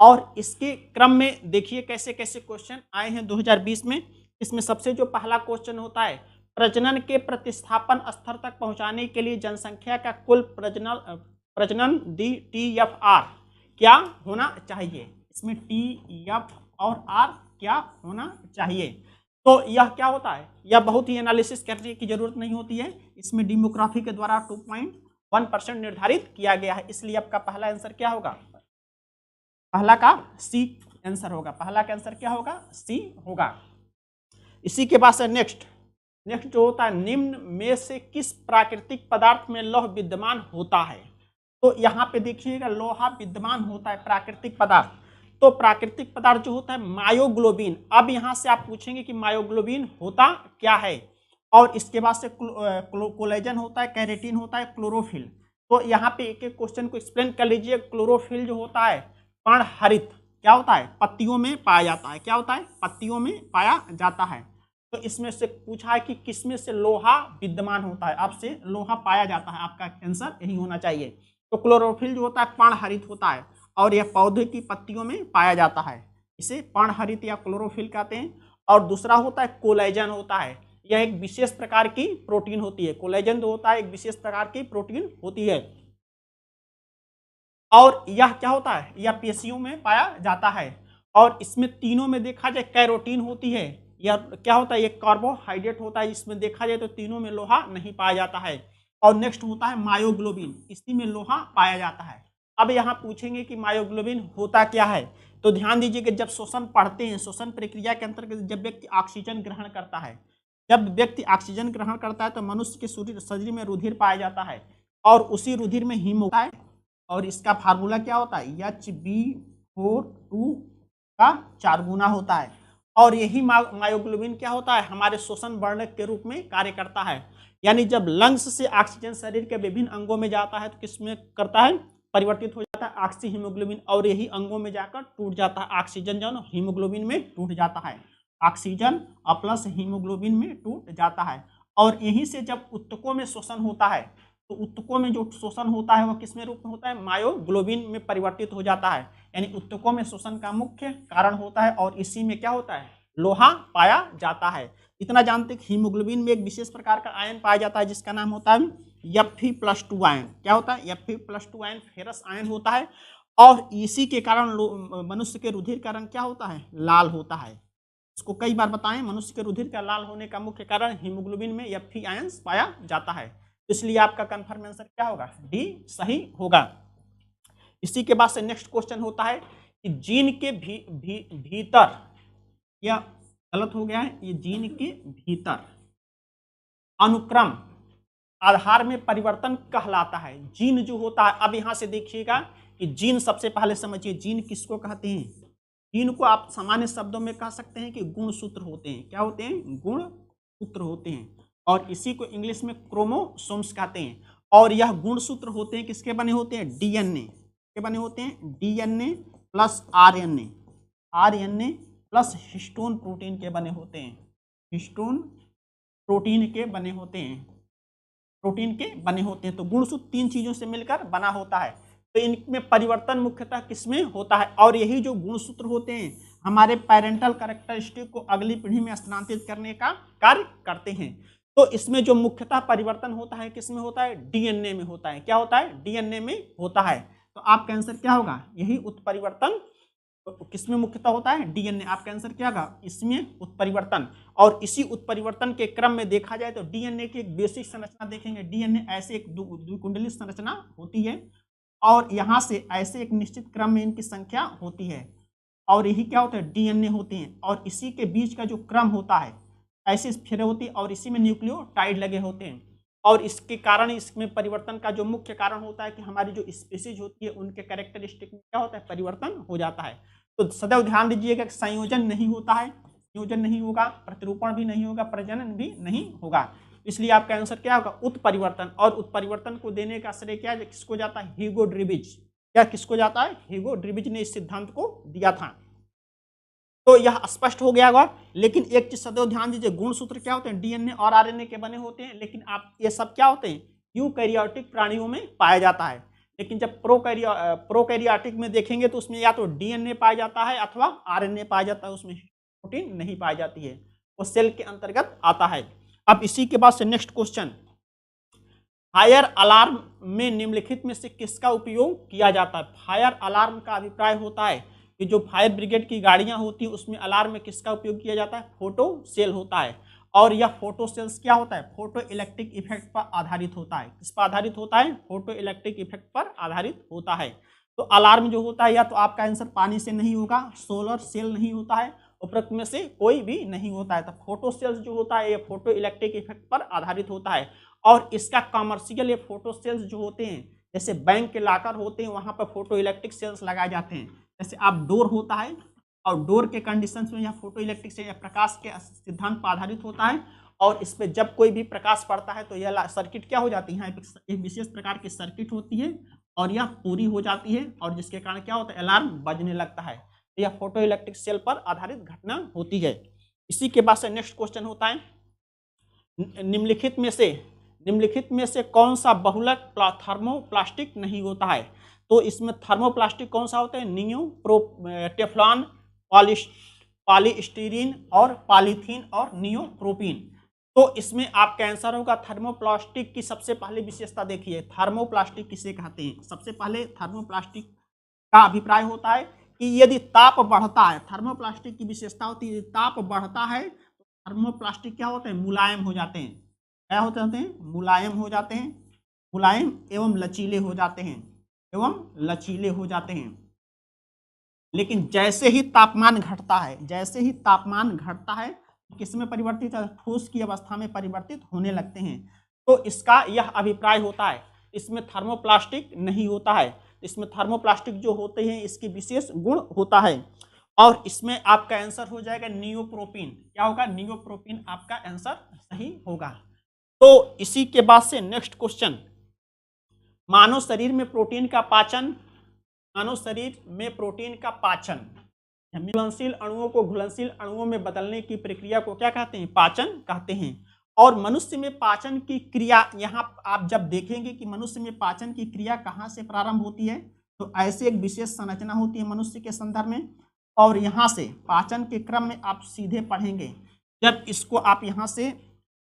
और इसके क्रम में देखिए कैसे कैसे क्वेश्चन आए हैं 2020 में। इसमें सबसे जो पहला क्वेश्चन होता है, प्रजनन के प्रतिस्थापन स्तर तक पहुंचाने के लिए जनसंख्या का कुल प्रजनन TFR क्या होना चाहिए। इसमें TF और R क्या होना चाहिए। तो यह क्या होता है, यह बहुत ही एनालिसिस करने की जरूरत नहीं होती है। इसमें डेमोग्राफी के द्वारा 2.1% निर्धारित किया गया है। इसलिए आपका पहला आंसर क्या होगा, पहला का सी आंसर होगा। पहला का आंसर क्या होगा, सी होगा। इसी के बाद से नेक्स्ट जो होता है, निम्न में से किस प्राकृतिक पदार्थ में लौह विद्यमान होता है। तो यहाँ पे देखिएगा लोहा विद्यमान होता है प्राकृतिक पदार्थ। तो प्राकृतिक पदार्थ जो होता है मायोग्लोबिन। अब यहाँ से आप पूछेंगे कि मायोग्लोबिन होता क्या है, और इसके बाद से कोलेजन होता है, कैरेटिन होता है, क्लोरोफिल। तो यहाँ पे एक एक क्वेश्चन को एक्सप्लेन कर लीजिए। क्लोरोफिल जो होता है पर्णहरित क्या होता है, पत्तियों में पाया जाता है। क्या होता है, पत्तियों में पाया जाता है। तो इसमें से पूछा है कि किसमें से लोहा विद्यमान होता है, आपसे लोहा पाया जाता है, आपका आंसर यही होना चाहिए। तो क्लोरोफिल जो होता है पर्णहरित होता है और यह पौधे की पत्तियों में पाया जाता है, इसे पर्णहरित या क्लोरोफिल कहते हैं। और दूसरा होता है कोलेजन होता है, यह एक विशेष प्रकार की प्रोटीन होती है। कोलेजन जो होता है एक विशेष प्रकार की प्रोटीन होती है, और यह क्या होता है, यह पेशियों में पाया जाता है। और इसमें तीनों में देखा जाए कैरोटीन होती है, यह क्या होता है, ये कार्बोहाइड्रेट होता है। इसमें देखा जाए तो तीनों में लोहा नहीं पाया जाता है। और नेक्स्ट होता है मायोग्लोबिन, इसी में लोहा पाया जाता है। अब यहाँ पूछेंगे कि मायोग्लोबिन होता क्या है, तो ध्यान दीजिए कि जब श्वसन पढ़ते हैं, श्वसन प्रक्रिया के अंतर्गत जब व्यक्ति ऑक्सीजन ग्रहण करता है, जब व्यक्ति ऑक्सीजन ग्रहण करता है तो मनुष्य के शरीर में रुधिर पाया जाता है, और उसी रुधिर में हीम होता है। और इसका फार्मूला क्या होता है, Hb42 का 4 गुना होता है। और यही मायोग्लोबिन क्या होता है, हमारे श्वसन वर्णक के रूप में कार्य करता है। यानी जब लंग्स से ऑक्सीजन शरीर के विभिन्न अंगों में जाता है तो किसमें करता है, परिवर्तित हो जाता है ऑक्सी हीमोग्लोबिन, और यही अंगों में जाकर टूट जाता है। ऑक्सीजन जो हीमोग्लोबिन में टूट जाता है, ऑक्सीजन प्लस हीमोग्लोबिन में टूट जाता है। और यहीं से जब ऊतकों में श्वसन होता है तो ऊतकों में जो शोषण होता है वह किसमें रूप में होता है, मायोग्लोबिन में परिवर्तित हो जाता है। यानी ऊतकों में शोषण का मुख्य कारण होता है, और इसी में क्या होता है, लोहा पाया जाता है। इतना जानते हैं कि हीमोग्लोबिन में एक विशेष प्रकार का आयन पाया जाता है जिसका नाम होता है Fe+2 आयन। क्या होता है, Fe+2 आयन फेरस आयन होता है। और इसी के कारण मनुष्य के रुधिर का रंग क्या होता है, लाल होता है। इसको कई बार बताएं, मनुष्य के रुधिर का लाल होने का मुख्य कारण हीमोग्लोबिन में Fe आयन पाया जाता है। इसलिए आपका कंफर्म आंसर क्या होगा, डी सही होगा। इसी के बाद से नेक्स्ट क्वेश्चन होता है कि जीन के भीतर, या गलत हो गया है, ये जीन के भीतर अनुक्रम आधार में परिवर्तन कहलाता है। जीन जो होता है, अब यहां से देखिएगा कि जीन सबसे पहले समझिए जीन किसको कहते हैं। जीन को आप सामान्य शब्दों में कह सकते हैं कि गुणसूत्र होते हैं। क्या होते हैं, गुणसूत्र होते हैं। और इसी को इंग्लिश में क्रोमोसोम्स कहते हैं। और यह गुणसूत्र होते हैं किसके बने होते हैं, डीएनए के बने होते हैं, DNA plus RNA, RNA plus histone protein के बने होते हैं, हिस्टोन प्रोटीन के बने होते हैं, प्रोटीन के बने होते हैं। तो गुणसूत्र 3 चीजों से मिलकर बना होता है। तो इनमें परिवर्तन मुख्यतः किसमें होता है, और यही जो गुणसूत्र होते हैं हमारे पेरेंटल कैरेक्टरिस्टिक को अगली पीढ़ी में स्थानांतरित करने का कार्य करते हैं। तो इसमें जो मुख्यतः परिवर्तन होता है किसमें होता है, डीएनए में होता है। क्या होता है, डीएनए में होता है। तो आपका आंसर क्या होगा, यही उत्परिवर्तन किसमें मुख्यतः होता है, डीएनए। आपका आंसर क्या होगा, इसमें उत्परिवर्तन। और इसी उत्परिवर्तन के क्रम में देखा जाए तो डीएनए की एक बेसिक संरचना देखेंगे। डीएनए ऐसे एक द्विकुंडली संरचना होती है, और यहाँ से ऐसे एक निश्चित क्रम में इनकी संख्या होती है, और यही क्या होता है, डीएनए होते हैं। और इसी के बीच का जो क्रम होता है ऐसी स्फीयर होती है, और इसी में न्यूक्लियोटाइड लगे होते हैं। और इसके कारण इसमें परिवर्तन का जो मुख्य कारण होता है कि हमारी जो स्पीसीज होती है उनके कैरेक्टरिस्टिक में क्या होता है, परिवर्तन हो जाता है। तो सदैव ध्यान दीजिएगा कि संयोजन नहीं होता है, संयोजन नहीं होगा, प्रतिरूपण भी नहीं होगा, प्रजनन भी नहीं होगा। इसलिए आपका आंसर क्या होगा, उत्परिवर्तन। और उत्परिवर्तन को देने का श्रेय क्या है, किसको जाता है, ह्यूगो ड्रिबिज। क्या किसको जाता है, ह्यूगो ड्रिबिज ने इस सिद्धांत को दिया था। तो यह स्पष्ट हो गया होगा। लेकिन एक चीज सदैव ध्यान दीजिए, गुणसूत्र क्या होते हैं, डीएनए और आरएनए के बने होते हैं। लेकिन आप ये सब क्या होते हैं, यूकैरियोटिक प्राणियों में पाया जाता है। लेकिन जब प्रोकैरियोटिक में देखेंगे तो उसमें या तो डीएनए पाया जाता है अथवा आरएनए पाया जाता है, उसमें प्रोटीन नहीं पाई जाती है, वो सेल के अंतर्गत आता है। अब इसी के बाद से नेक्स्ट क्वेश्चन, फायर अलार्म में निम्नलिखित में से किसका उपयोग किया जाता है? फायर अलार्म का अभिप्राय होता है कि जो फायर ब्रिगेड की गाड़ियां होती हैं उसमें अलार्म में किसका उपयोग किया जाता है? फोटो सेल होता है। और यह फोटो सेल्स क्या होता है? फोटो इलेक्ट्रिक इफेक्ट पर आधारित होता है। किस पर आधारित होता है? फोटो इलेक्ट्रिक इफेक्ट पर आधारित होता है। तो अलार्म जो होता है या तो आपका आंसर पानी से नहीं होगा, सोलर सेल नहीं होता है, उपरोक्त में से कोई भी नहीं होता है। तो फोटो सेल्स जो होता है ये फोटो इलेक्ट्रिक इफेक्ट पर आधारित होता है। और इसका कमर्शियल ये फोटो सेल्स जो होते हैं, जैसे बैंक के लाकर होते हैं वहां पर फोटो इलेक्ट्रिक सेल्स लगाए जाते हैं। जैसे आप डोर होता है और डोर के कंडीशंस में यह फोटो इलेक्ट्रिक से प्रकाश के सिद्धांत पर आधारित होता है। और इस पर जब कोई भी प्रकाश पड़ता है तो यह सर्किट क्या हो जाती है? एक विशेष प्रकार की सर्किट होती है और यह पूरी हो जाती है और जिसके कारण क्या होता है? अलार्म बजने लगता है। तो यह फोटो इलेक्ट्रिक सेल पर आधारित घटना होती है। इसी के बाद से नेक्स्ट क्वेश्चन होता है, निम्नलिखित में से कौन सा बहुलक थर्मोप्लास्टिक नहीं होता है? तो इसमें थर्मोप्लास्टिक कौन सा होता है? टेफ्लॉन, पॉलीस्टीरीन और पॉलीथीन और नियोप्रोपीन। तो इसमें आपका आंसर होगा थर्मोप्लास्टिक की सबसे पहले विशेषता देखिए, थर्मोप्लास्टिक किसे कहते हैं? सबसे पहले थर्मोप्लास्टिक का अभिप्राय होता है कि यदि ताप बढ़ता है, थर्मोप्लास्टिक की विशेषता होती है, ताप बढ़ता है तो थर्मोप्लास्टिक क्या होते हैं? मुलायम हो जाते हैं। क्या हो जाते हैं? मुलायम हो जाते हैं, मुलायम एवं लचीले हो जाते हैं, एवं लचीले हो जाते हैं। लेकिन जैसे ही तापमान घटता है, जैसे ही तापमान घटता है किसमें परिवर्तित? ठोस की अवस्था में परिवर्तित होने लगते हैं। तो इसका यह अभिप्राय होता है, इसमें थर्मोप्लास्टिक नहीं होता है। इसमें थर्मोप्लास्टिक जो होते हैं इसकी विशेष गुण होता है। और इसमें आपका आंसर हो जाएगा नियोप्रोपीन। क्या होगा? नियोप्रोपीन आपका आंसर सही होगा। तो इसी के बाद से नेक्स्ट क्वेश्चन, मानव शरीर में प्रोटीन का पाचन, मानव शरीर में प्रोटीन का पाचन, घुलनशील अणुओं को घुलनशील अणुओं में बदलने की प्रक्रिया को क्या कहते हैं? पाचन कहते हैं। और मनुष्य में पाचन की क्रिया, यहाँ आप जब देखेंगे कि मनुष्य में पाचन की क्रिया कहाँ से प्रारंभ होती है, तो ऐसे एक विशेष संरचना होती है मनुष्य के संदर्भ में। और यहाँ से पाचन के क्रम में आप सीधे पढ़ेंगे, जब इसको आप यहाँ से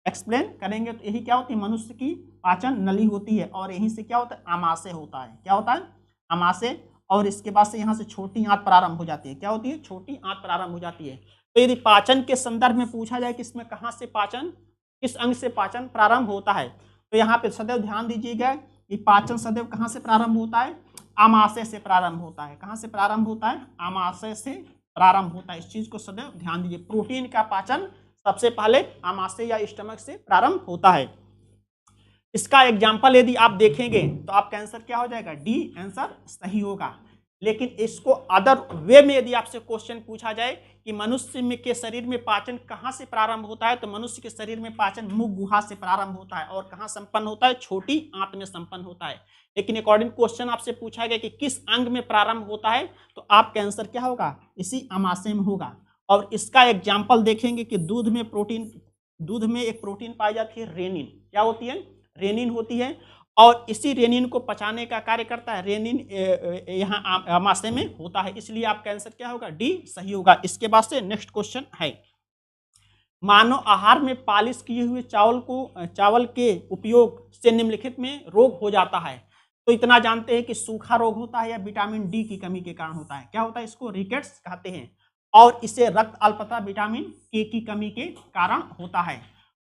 एक्सप्लेन करेंगे तो यही क्या होती है? मनुष्य की पाचन नली होती है। और यहीं से क्या होता है? आमाशय होता है। क्या होता है? आमाशय। और इसके बाद से यहाँ से छोटी आंत प्रारंभ हो जाती है। क्या होती है? छोटी आंत प्रारंभ हो जाती है। तो यदि पाचन के संदर्भ में पूछा जाए कि इसमें कहाँ से पाचन, किस अंग से पाचन प्रारंभ होता है, तो यहाँ पे सदैव ध्यान दीजिएगा कि पाचन सदैव कहाँ से प्रारंभ होता है? आमाशय से प्रारंभ होता है। कहाँ से प्रारंभ होता है? आमाशय से प्रारंभ होता है। इस चीज को सदैव ध्यान दीजिए। प्रोटीन का पाचन सबसे पहले आमाशय या स्टमक से प्रारंभ होता है। इसका एग्जाम्पल यदि आप देखेंगे तो आपका आंसर क्या हो जाएगा? डी आंसर सही होगा। लेकिन इसको अदर वे में यदि आपसे क्वेश्चन पूछा जाए कि मनुष्य में के शरीर में पाचन कहाँ से प्रारंभ होता है, तो मनुष्य के शरीर में पाचन मुख गुहा से प्रारंभ होता है। और कहाँ संपन्न होता है? छोटी आंत में संपन्न होता है। लेकिन अकॉर्डिंग क्वेश्चन आपसे पूछा गया कि किस अंग में प्रारंभ होता है, तो आपका आंसर क्या होगा? इसी आमाशय में होगा। और इसका एग्जाम्पल देखेंगे कि दूध में एक प्रोटीन पाई जाती है, रेनिन। क्या होती है? रेनिन होती है। और इसी रेनिन को पचाने का कार्य करता है। रेनिन यहाँ आमाशय में होता है। इसलिए आपका आंसर क्या होगा? डी सही होगा। इसके बाद से नेक्स्ट क्वेश्चन है, मानव आहार में पालिश किए हुए चावल के उपयोग से निम्नलिखित में रोग हो जाता है। तो इतना जानते हैं कि सूखा रोग होता है या विटामिन डी की कमी के कारण होता है। क्या होता है? इसको रिकेट्स कहते हैं। और इसे रक्त अल्पता विटामिन के की कमी के कारण होता है।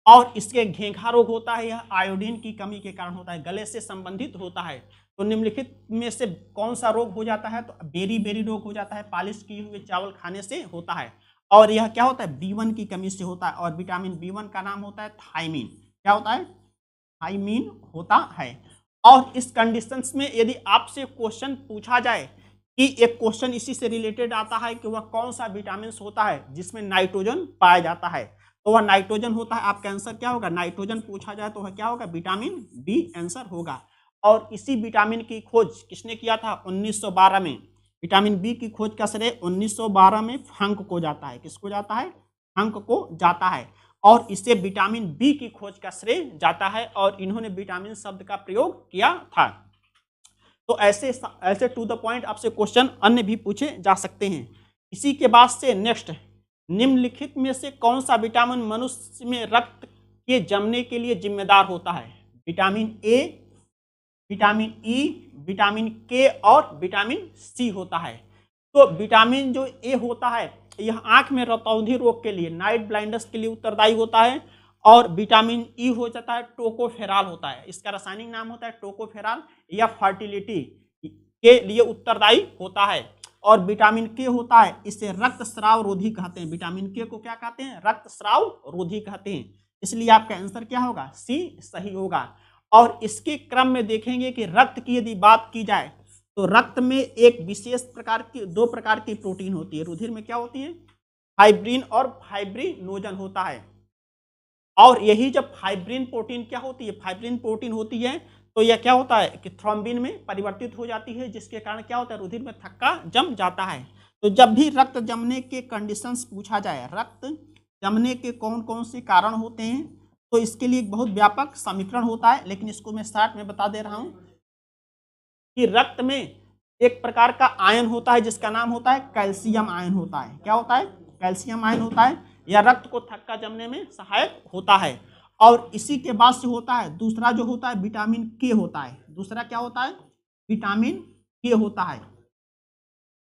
और इसके घेंघा रोग होता है, यह आयोडीन की कमी के कारण होता है, गले से संबंधित होता है। तो निम्नलिखित में से कौन सा रोग हो जाता है? तो बेरी रोग हो जाता है, पालिश किए हुए चावल खाने से होता है। और यह क्या होता है? B1 की कमी से होता है। और विटामिन B1 का नाम होता है थायमीन। क्या होता है? थायमीन होता है। और इस कंडीशंस में यदि आपसे क्वेश्चन पूछा जाए कि एक क्वेश्चन इसी से रिलेटेड आता है कि वह कौन सा विटामिन होता है जिसमें नाइट्रोजन पाया जाता है, तो वह नाइट्रोजन होता है। आपका आंसर क्या होगा? नाइट्रोजन पूछा जाए तो वह क्या होगा? विटामिन बी आंसर होगा। और इसी विटामिन की खोज किसने किया था? 1912 में। विटामिन बी की खोज का श्रेय 1912 में फंक को जाता है। किसको जाता है? फंक को जाता है। और इसे विटामिन बी की खोज का श्रेय जाता है और इन्होंने विटामिन शब्द का प्रयोग किया था। तो ऐसे ऐसे टू द पॉइंट आपसे क्वेश्चन अन्य भी पूछे जा सकते हैं। इसी के बाद से नेक्स्ट, निम्नलिखित में से कौन सा विटामिन मनुष्य में रक्त के जमने के लिए जिम्मेदार होता है? Vitamin A, vitamin E, vitamin के और विटामिन सी होता है। तो विटामिन जो ए होता है यह आंख में रतौंधी रोग के लिए, नाइट ब्लाइंडनेस के लिए उत्तरदायी होता है। और विटामिन ई हो जाता है टोकोफेरॉल होता है, इसका रासायनिक नाम होता है टोकोफेरॉल, या फर्टिलिटी के लिए उत्तरदायी होता है। और विटामिन के होता है, इसे रक्तस्राव रोधी कहते हैं। विटामिन के को क्या कहते हैं? रक्तस्राव रोधी कहते हैं। इसलिए आपका आंसर क्या होगा? सी सही होगा। और इसके क्रम में देखेंगे कि रक्त की यदि बात की जाए तो रक्त में एक विशेष प्रकार की, दो प्रकार की प्रोटीन होती है। रुधिर में क्या होती है? फाइब्रिन और फाइब्रिनोजन होता है। और यही जब फाइब्रिन प्रोटीन क्या होती है? फाइब्रिन प्रोटीन होती है तो यह क्या होता है कि थ्रोम्बिन में परिवर्तित हो जाती है, जिसके कारण क्या होता है? रुधिर में थक्का जम जाता है। तो जब भी रक्त जमने के कंडीशंस पूछा जाए, रक्त जमने के कौन कौन से कारण होते हैं, तो इसके लिए एक बहुत व्यापक समीकरण होता है, लेकिन इसको मैं शॉर्ट में बता दे रहा हूं कि रक्त में एक प्रकार का आयन होता है जिसका नाम होता है कैल्शियम आयन होता है। क्या होता है? कैल्शियम आयन होता है। यह रक्त को थक्का जमने में सहायक होता है। और इसी के बाद से होता है दूसरा जो होता है विटामिन के होता है। दूसरा क्या होता है? विटामिन के होता है।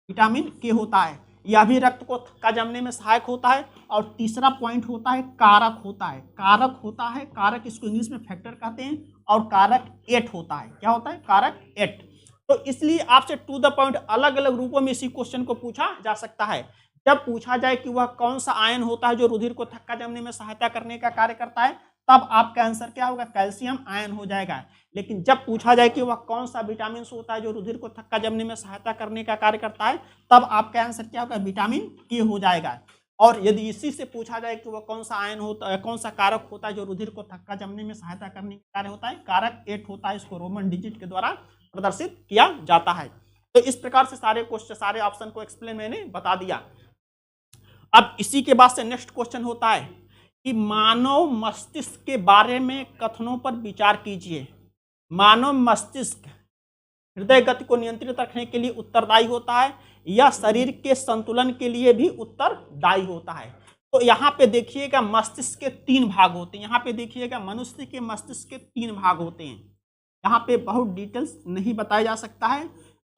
विटामिन के होता है, यह भी रक्त को थक्का जमने में सहायक होता है। और तीसरा पॉइंट होता है कारक होता है। कारक होता है, कारक इसको इंग्लिश में फैक्टर कहते हैं। और कारक 8 होता है। क्या होता है? कारक 8। तो इसलिए आपसे टू द पॉइंट अलग अलग रूपों में इसी क्वेश्चन को पूछा जा सकता है। जब पूछा जाए कि वह कौन सा आयन होता है जो रुधिर को थक्का जमने में सहायता करने का कार्य करता है, तब आपका आंसर क्या होगा? कैल्शियम आयन हो जाएगा। लेकिन जब पूछा जाए कि वह कौन सा विटामिन होता है जो रुधिर को थक्का जमने में सहायता करने का कार्य करता है, तब आपका आंसर क्या होगा? विटामिन के हो जाएगा। और यदि इसी से पूछा जाए कि वह कौन सा आयन होता है, कौन सा कारक होता है जो रुधिर को थक्का जमने में सहायता करने का कार्य होता है, कारक 8 होता है। इसको रोमन डिजिट के द्वारा प्रदर्शित किया जाता है। तो इस प्रकार से सारे क्वेश्चन, सारे ऑप्शन को एक्सप्लेन मैंने बता दिया। अब इसी के बाद से नेक्स्ट क्वेश्चन होता है कि मानव मस्तिष्क के बारे में कथनों पर विचार कीजिए। मानव मस्तिष्क हृदय गति को नियंत्रित रखने के लिए उत्तरदायी होता है या शरीर के संतुलन के लिए भी उत्तरदायी होता है? तो यहाँ पे देखिएगा मस्तिष्क के 3 भाग होते हैं। यहाँ पे देखिएगा मनुष्य के मस्तिष्क के 3 भाग होते हैं। यहाँ पे बहुत डिटेल्स नहीं बताया जा सकता है।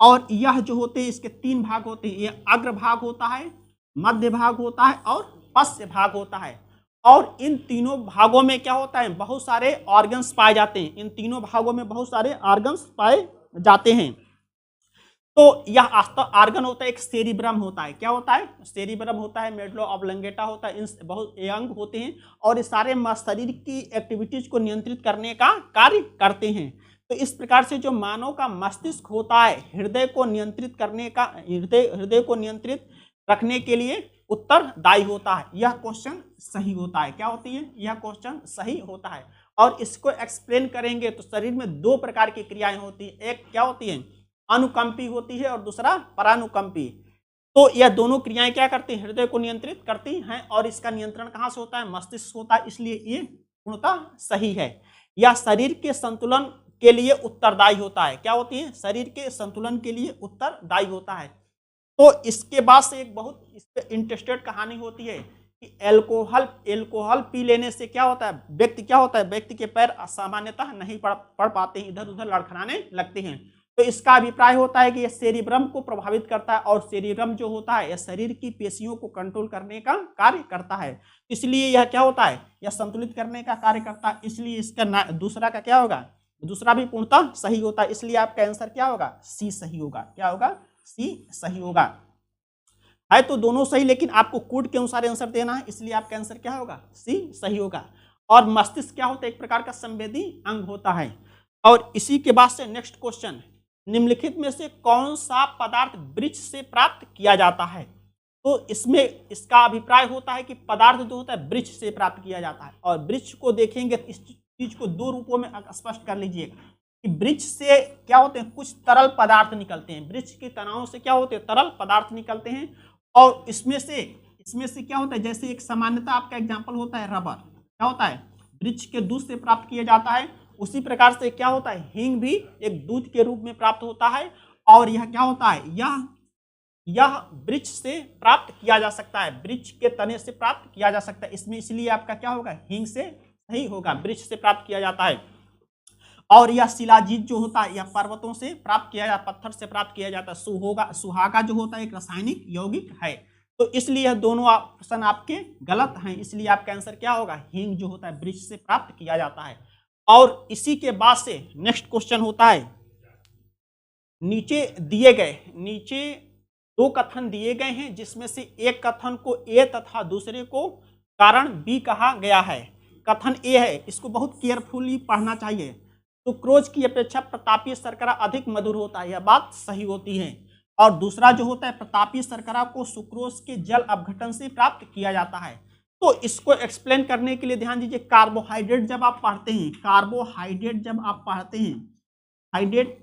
और यह जो होते हैं इसके 3 भाग होते हैं। यह अग्र भाग होता है, मध्य भाग होता है और पश्च भाग होता है। और इन तीनों भागों में क्या होता है? बहुत सारे ऑर्गन्स पाए जाते हैं। इन तीनों भागों में बहुत सारे ऑर्गन्स पाए जाते हैं। तो यह आर्गन होता है, एक सेरिब्रम होता है। क्या होता है? सेरिब्रम होता है, मेडुला ऑब्लंगेटा होता है। इन बहुत अंग होते हैं और ये सारे शरीर की एक्टिविटीज को नियंत्रित करने का कार्य करते हैं। तो इस प्रकार से जो मानव का मस्तिष्क होता है हृदय को नियंत्रित करने का, हृदय को नियंत्रित रखने के लिए उत्तरदायी होता है। यह क्वेश्चन सही होता है। क्या होती है? यह क्वेश्चन सही होता है। और इसको एक्सप्लेन करेंगे तो शरीर में 2 प्रकार की क्रियाएं होती है। एक क्या होती है? अनुकंपी होती है और दूसरा परानुकंपी। तो यह दोनों क्रियाएं क्या करती हैं? हृदय को नियंत्रित करती हैं। और इसका नियंत्रण कहाँ से होता है? मस्तिष्क होता है। इसलिए ये पूर्णतः सही है। यह शरीर के संतुलन के लिए उत्तरदायी होता है। क्या होती है? शरीर के संतुलन के लिए उत्तरदायी होता है। तो इसके बाद से एक बहुत इस पे इंटरेस्टेड कहानी होती है कि एल्कोहल पी लेने से क्या होता है? व्यक्ति के पैर सामान्यतः नहीं पड़ पाते हैं, इधर उधर लड़खड़ाने लगते हैं। तो इसका अभिप्राय होता है कि यह सेरिब्रम को प्रभावित करता है। और सेरिब्रम जो होता है यह शरीर की पेशियों को कंट्रोल करने का कार्य करता है। इसलिए यह क्या होता है? यह संतुलित करने का कार्य करता है। इसलिए इसका दूसरा का क्या होगा? दूसरा भी पूर्णतः सही होता है। इसलिए आपका आंसर क्या होगा? सी सही होगा। क्या होगा? सी सही होगा। है तो दोनों सही, लेकिन आपको कोड के अनुसार आंसर देना है। इसलिए आपका आंसर क्या होगा? सी सही होगा। और मस्तिष्क क्या होता है? एक प्रकार का संवेदी अंग होता है। और इसी के बाद से नेक्स्ट क्वेश्चन, निम्नलिखित में से कौन सा पदार्थ वृक्ष से प्राप्त किया जाता है? तो इसमें इसका अभिप्राय होता है कि पदार्थ जो होता है वृक्ष से प्राप्त किया जाता है। और वृक्ष को देखेंगे तो इस चीज को 2 रूपों में स्पष्ट कर लीजिए कि वृक्ष से क्या होते हैं? कुछ तरल पदार्थ निकलते हैं। वृक्ष के तनाव से क्या होते हैं? तरल पदार्थ निकलते हैं। और इसमें से क्या होता है? जैसे एक सामान्यता आपका एग्जाम्पल होता है रबर। क्या होता है? वृक्ष के दूध से प्राप्त किया जाता है। उसी प्रकार से क्या होता है, हींग भी एक दूध के रूप में प्राप्त होता है और यह क्या होता है, यह वृक्ष से प्राप्त किया जा सकता है, वृक्ष के तने से प्राप्त किया जा सकता है। इसमें इसलिए आपका क्या होगा, हींग से सही होगा, वृक्ष से प्राप्त किया जाता है। और यह शिलाजीत जो होता है यह पर्वतों से प्राप्त किया जाता, पत्थर से प्राप्त किया जाता है। सुहागा जो होता है एक रासायनिक यौगिक है। तो इसलिए यह दोनों ऑप्शन आपके गलत हैं, इसलिए आपका आंसर क्या होगा, हींग जो होता है वृक्ष से प्राप्त किया जाता है। और इसी के बाद से नेक्स्ट क्वेश्चन होता है, नीचे दो कथन दिए गए हैं जिसमें से एक कथन को ए तथा दूसरे को कारण बी कहा गया है। कथन ए है, इसको बहुत केयरफुली पढ़ना चाहिए। सुक्रोज की अपेक्षा प्रतापीय शर्करा अधिक मधुर होता है, यह बात सही होती है। और दूसरा जो होता है, प्रतापीय शर्करा को सुक्रोज के जल अपघटन से प्राप्त किया जाता है। तो इसको एक्सप्लेन करने के लिए ध्यान दीजिए, कार्बोहाइड्रेट जब आप पढ़ते हैं, हाइड्रेट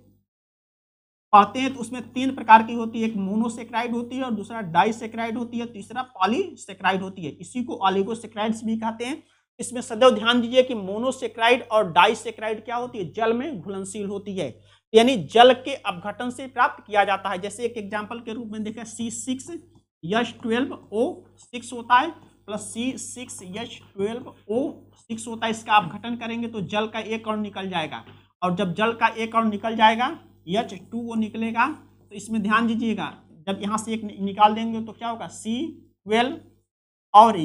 पढ़ते हैं तो उसमें 3 प्रकार की होती है, एक मोनोसेक्राइड होती है और दूसरा डाइसेक्राइड होती है, तीसरा पॉलीसेक्राइड होती है। इसी को ऑलिगोसेक्राइड्स भी कहते हैं। इसमें सदैव ध्यान दीजिए कि मोनोसेक्राइड और डाइसेक्राइड क्या होती है, जल में घुलनशील होती है, यानी जल के अपघटन से प्राप्त किया जाता है। जैसे एक एग्जाम्पल के रूप में देखें, C6H12O6 होता है प्लस C6H12O6 होता है, इसका अपघटन करेंगे तो जल का एक अणु निकल जाएगा, और जब जल का एक अणु निकल जाएगा H2O निकलेगा। तो इसमें ध्यान दीजिएगा, जब यहाँ से एक निकाल देंगे तो क्या होगा, C12 और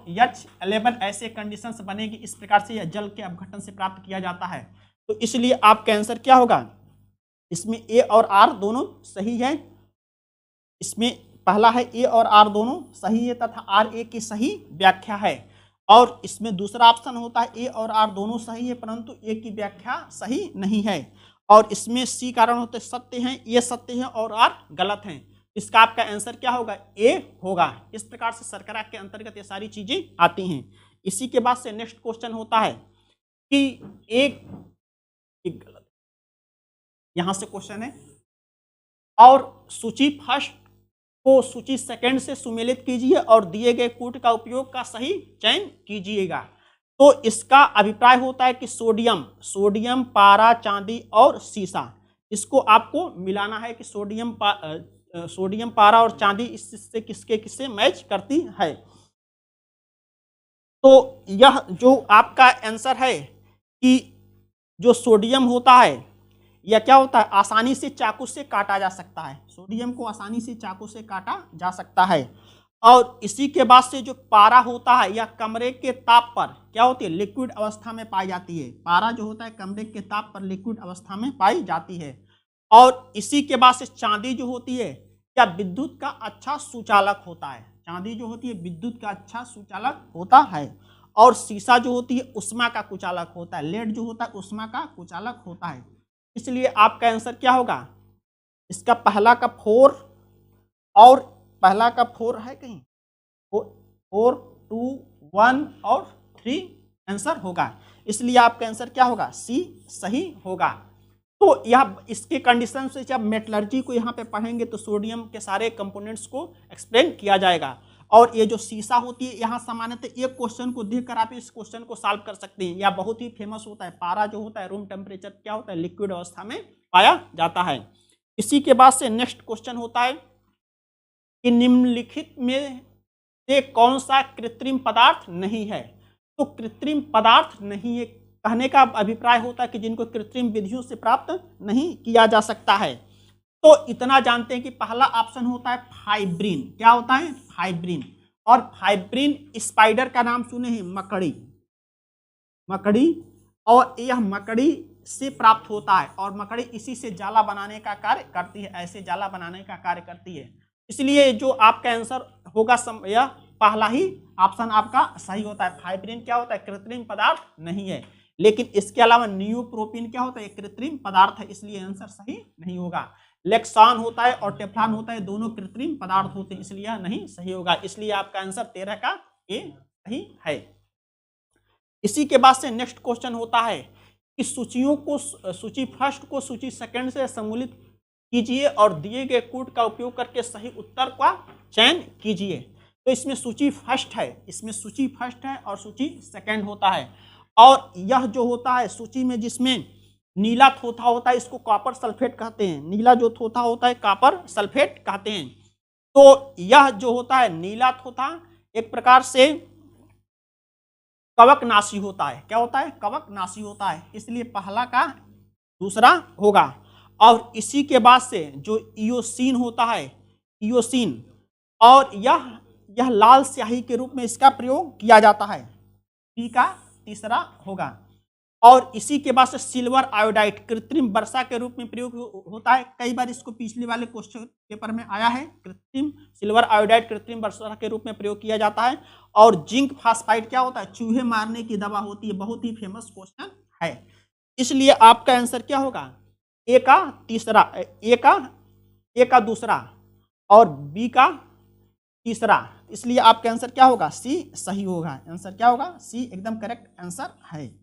H11 ऐसे कंडीशंस बनेगी। इस प्रकार से यह जल के अपघटन से प्राप्त किया जाता है। तो इसलिए आपका आंसर क्या होगा, इसमें ए और आर दोनों सही है। इसमें पहला है ए और आर दोनों सही है तथा आर ए की सही व्याख्या है। और इसमें दूसरा ऑप्शन होता है ए और आर दोनों सही है परंतु ए की व्याख्या सही नहीं है। और इसमें सी कारण होते सत्य हैं, ए सत्य है और आर गलत हैं। इसका आपका आंसर क्या होगा, ए होगा। इस प्रकार से शर्करा के अंतर्गत ये सारी चीजें आती हैं। इसी के बाद से नेक्स्ट क्वेश्चन होता है कि एक गलत, यहां से क्वेश्चन है, और सूची फर्स्ट को सूची सेकंड से सुमेलित कीजिए और दिए गए कूट का उपयोग का सही चयन कीजिएगा। तो इसका अभिप्राय होता है कि सोडियम, पारा, चांदी और सीसा, इसको आपको मिलाना है कि सोडियम, पारा और चांदी इससे किससे मैच करती है। तो यह जो आपका आंसर है कि जो सोडियम होता है यह क्या होता है, आसानी से चाकू से काटा जा सकता है, सोडियम को आसानी से चाकू से काटा जा सकता है। और इसी के बाद से जो पारा होता है यह कमरे के ताप पर क्या होती है, लिक्विड अवस्था में पाई जाती है। पारा जो होता है कमरे के ताप पर लिक्विड अवस्था में पाई जाती है। और इसी के बाद से चांदी जो होती है क्या विद्युत का अच्छा सुचालक होता है, चांदी जो होती है विद्युत का अच्छा सुचालक होता है। और सीसा जो होती है उष्मा का कुचालक होता है, लेड जो होता है उष्मा का कुचालक होता है। इसलिए आपका आंसर क्या होगा, इसका पहला का 4 और पहला का 4 है कहीं, 4, 2, 1 और 3 आंसर होगा। इसलिए आपका आंसर क्या होगा, सी सही होगा। तो यह इसके कंडीशन से जब मेटलर्जी को यहाँ पे पढ़ेंगे तो सोडियम के सारे कंपोनेंट्स को एक्सप्लेन किया जाएगा। और ये जो सीसा होती है यहाँ सामान्यतः एक क्वेश्चन को देखकर आप इस क्वेश्चन को सॉल्व कर सकते हैं। यह बहुत ही फेमस होता है। पारा जो होता है रूम टेम्परेचर क्या होता है, लिक्विड अवस्था में पाया जाता है। इसी के बाद से नेक्स्ट क्वेश्चन होता है कि निम्नलिखित में से कौन सा कृत्रिम पदार्थ नहीं है। तो कृत्रिम पदार्थ नहीं है कहने का अभिप्राय होता है कि जिनको कृत्रिम विधियों से प्राप्त नहीं किया जा सकता है। तो इतना जानते हैं कि पहला ऑप्शन होता है फाइब्रिन। क्या होता है, फाइब्रिन। और फाइब्रिन स्पाइडर का नाम सुने हैं, मकड़ी, और यह मकड़ी से प्राप्त होता है और मकड़ी इसी से जाला बनाने का कार्य करती है, ऐसे जाला बनाने का कार्य करती है। इसलिए जो आपका आंसर होगा यह पहला ही ऑप्शन आपका सही होता है। फाइब्रिन क्या होता है, कृत्रिम पदार्थ नहीं है। लेकिन इसके अलावा नियोप्रोपिन क्या होता है, कृत्रिम पदार्थ है, इसलिए आंसर सही नहीं होगा। लेक्सान होता है और टेफ्लॉन होता है, दोनों कृत्रिम पदार्थ होते हैं, इसलिए नहीं सही होगा। इसलिए आपका आंसर 13 का ए सही है। इसी के बाद से नेक्स्ट क्वेश्चन होता है कि सूची फर्स्ट को सूची सेकंड से सम्मिलित कीजिए और दिए गए कूट का उपयोग करके सही उत्तर का चयन कीजिए। तो इसमें सूची फर्स्ट है, इसमें सूची फर्स्ट है और सूची सेकंड होता है। और यह जो होता है सूची में जिसमें नीला थोथा होता है इसको कॉपर सल्फेट कहते हैं, नीला जो थोथा होता है कॉपर सल्फेट कहते हैं। तो यह जो होता है नीला थोथा एक प्रकार से कवकनाशी होता है। क्या होता है? कवकनाशी होता है, इसलिए पहला का दूसरा होगा। और इसी के बाद से जो इयोसिन होता है, इयोसिन, और यह लाल स्याही के रूप में इसका प्रयोग किया जाता है, पी का तीसरा होगा। और इसी के बाद से सिल्वर आयोडाइड कृत्रिम वर्षा के रूप में प्रयोग होता है। कई बार इसको पिछले वाले क्वेश्चन पेपर में आया है, कृत्रिम सिल्वर आयोडाइड कृत्रिम वर्षा के रूप में प्रयोग किया जाता है। और जिंक फास्फाइड क्या होता है? चूहे मारने की दवा होती है, बहुत ही फेमस क्वेश्चन है। इसलिए आपका आंसर क्या होगा? ए का तीसरा, ए का दूसरा और बी का तीसरा। इसलिए आपका आंसर क्या होगा? सी सही होगा। आंसर क्या होगा? सी एकदम करेक्ट आंसर है।